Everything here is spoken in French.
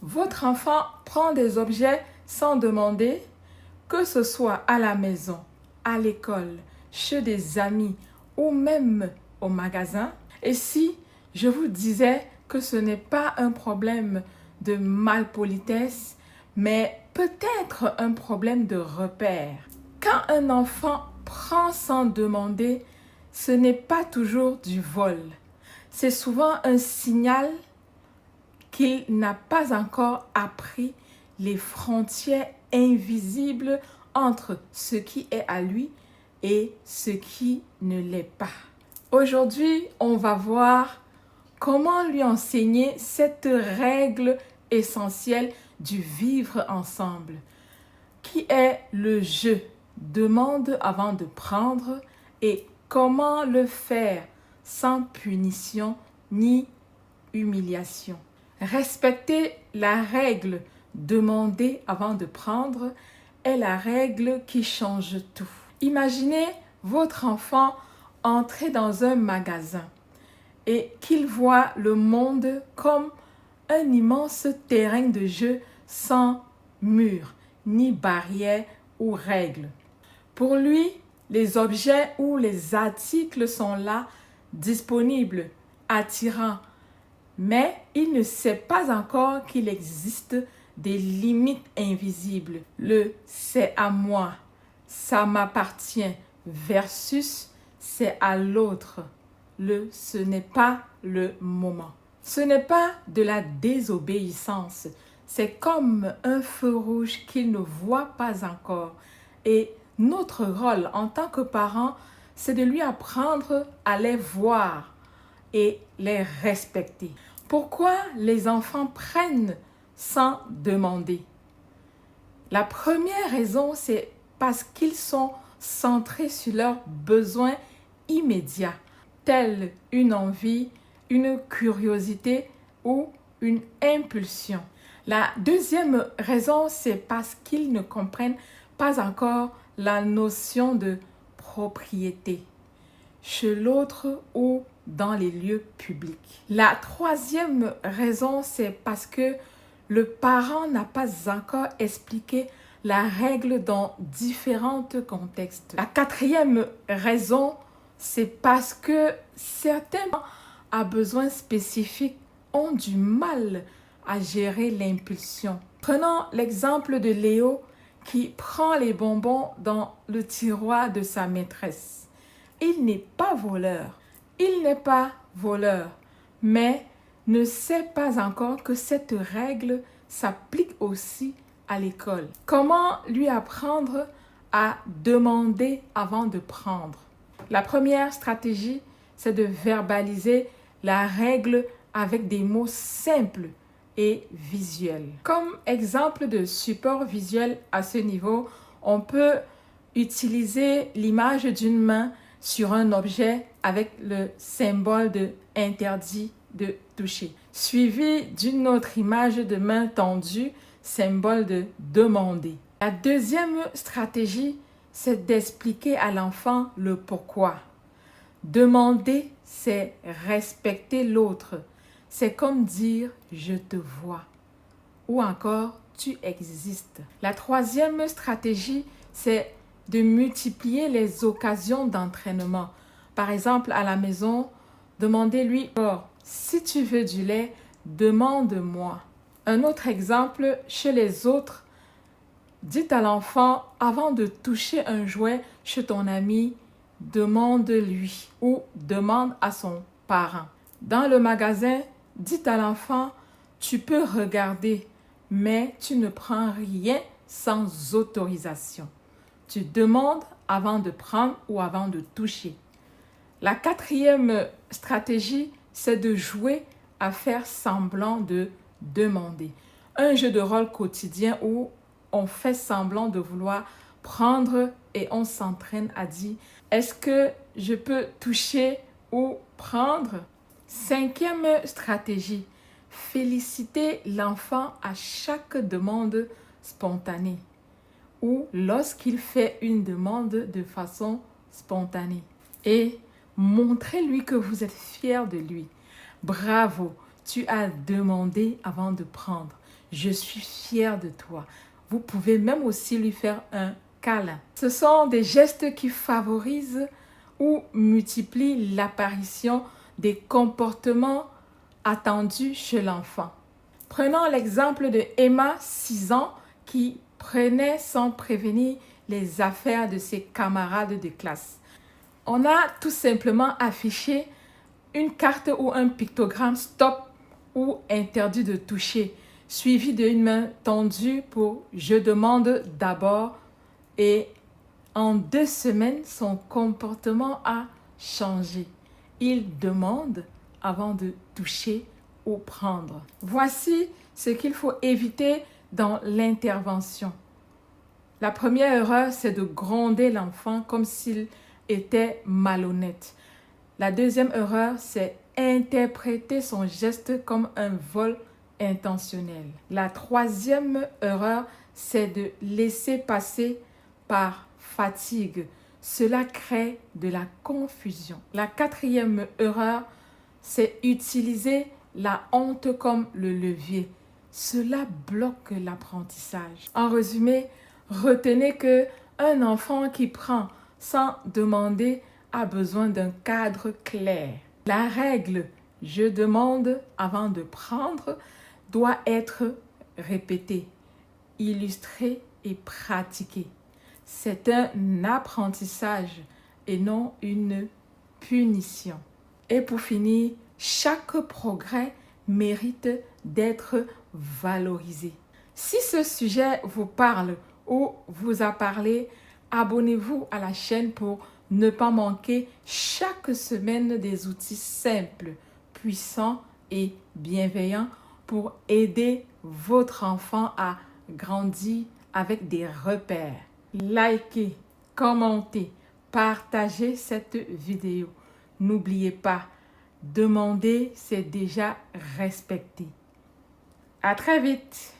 Votre enfant prend des objets sans demander, que ce soit à la maison, à l'école, chez des amis ou même au magasin. Et si je vous disais que ce n'est pas un problème de malpolitesse, mais peut-être un problème de repère. Quand un enfant prend sans demander, ce n'est pas toujours du vol. C'est souvent un signal qu'il n'a pas encore appris les frontières invisibles entre ce qui est à lui et ce qui ne l'est pas. Aujourd'hui, on va voir comment lui enseigner cette règle essentielle du vivre ensemble, qui est le je demande avant de prendre et comment le faire sans punition ni humiliation. Respecter la règle demander avant de prendre est la règle qui change tout. Imaginez votre enfant entrer dans un magasin et qu'il voit le monde comme un immense terrain de jeu sans mur, ni barrière ou règles. Pour lui, les objets ou les articles sont là, disponibles, attirants, mais il ne sait pas encore qu'il existe des limites invisibles. Le « c'est à moi »,« ça m'appartient » versus « c'est à l'autre ». Le « ce n'est pas le moment ». Ce n'est pas de la désobéissance, c'est comme un feu rouge qu'il ne voit pas encore. Et notre rôle en tant que parents, c'est de lui apprendre à les voir et les respecter. Pourquoi les enfants prennent sans demander? La première raison, c'est parce qu'ils sont centrés sur leurs besoins immédiats, tels une envie, une curiosité ou une impulsion. La deuxième raison, c'est parce qu'ils ne comprennent pas encore la notion de propriété chez l'autre ou dans les lieux publics. La troisième raison, c'est parce que le parent n'a pas encore expliqué la règle dans différents contextes. La quatrième raison, c'est parce que certains à besoins spécifiques ont du mal à gérer l'impulsion. Prenons l'exemple de Léo qui prend les bonbons dans le tiroir de sa maîtresse. Il n'est pas voleur. Il n'est pas voleur, mais ne sait pas encore que cette règle s'applique aussi à l'école. Comment lui apprendre à demander avant de prendre? La première stratégie, c'est de verbaliser la règle avec des mots simples et visuels. Comme exemple de support visuel à ce niveau, on peut utiliser l'image d'une main sur un objet avec le symbole de interdit de toucher, suivi d'une autre image de main tendue, symbole de demander. La deuxième stratégie, c'est d'expliquer à l'enfant le pourquoi. Demander, c'est respecter l'autre. C'est comme dire « je te vois » ou encore « tu existes ». La troisième stratégie, c'est de multiplier les occasions d'entraînement. Par exemple, à la maison, demandez-lui « si tu veux du lait, demande-moi ». Un autre exemple, chez les autres, dites à l'enfant avant de toucher un jouet chez ton ami, demande-lui ou demande à son parent. Dans le magasin, dites à l'enfant, tu peux regarder, mais tu ne prends rien sans autorisation. Tu demandes avant de prendre ou avant de toucher. La quatrième stratégie, c'est de jouer à faire semblant de demander. Un jeu de rôle quotidien où on fait semblant de vouloir prendre et on s'entraîne à dire « Est-ce que je peux toucher ou prendre ?» Cinquième stratégie, féliciter l'enfant à chaque demande spontanée ou lorsqu'il fait une demande de façon spontanée. Et montrez-lui que vous êtes fier de lui. Bravo, tu as demandé avant de prendre. Je suis fière de toi. Vous pouvez même aussi lui faire un câlin. Ce sont des gestes qui favorisent ou multiplient l'apparition des comportements attendus chez l'enfant. Prenons l'exemple de Emma, 6 ans, qui prenait sans prévenir les affaires de ses camarades de classe. On a tout simplement affiché une carte ou un pictogramme stop ou interdit de toucher, suivi d'une main tendue pour je demande d'abord, et en 2 semaines, son comportement a changé. Il demande avant de toucher ou prendre. Voici ce qu'il faut éviter dans l'intervention. La première erreur, c'est de gronder l'enfant comme s'il était malhonnête. La deuxième erreur, c'est interpréter son geste comme un vol intentionnel. La troisième erreur, c'est de laisser passer par fatigue. Cela crée de la confusion. La quatrième erreur, c'est utiliser la honte comme le levier. Cela bloque l'apprentissage. En résumé, retenez que un enfant qui prend sans demander a besoin d'un cadre clair. La règle « je demande avant de prendre » doit être répétée, illustrée et pratiquée. C'est un apprentissage et non une punition. Et pour finir, chaque progrès mérite d'être valorisé. Si ce sujet vous parle ou vous a parlé, abonnez-vous à la chaîne pour ne pas manquer chaque semaine des outils simples, puissants et bienveillants pour aider votre enfant à grandir avec des repères. Likez, commentez, partagez cette vidéo. N'oubliez pas, demander, c'est déjà respecter. À très vite!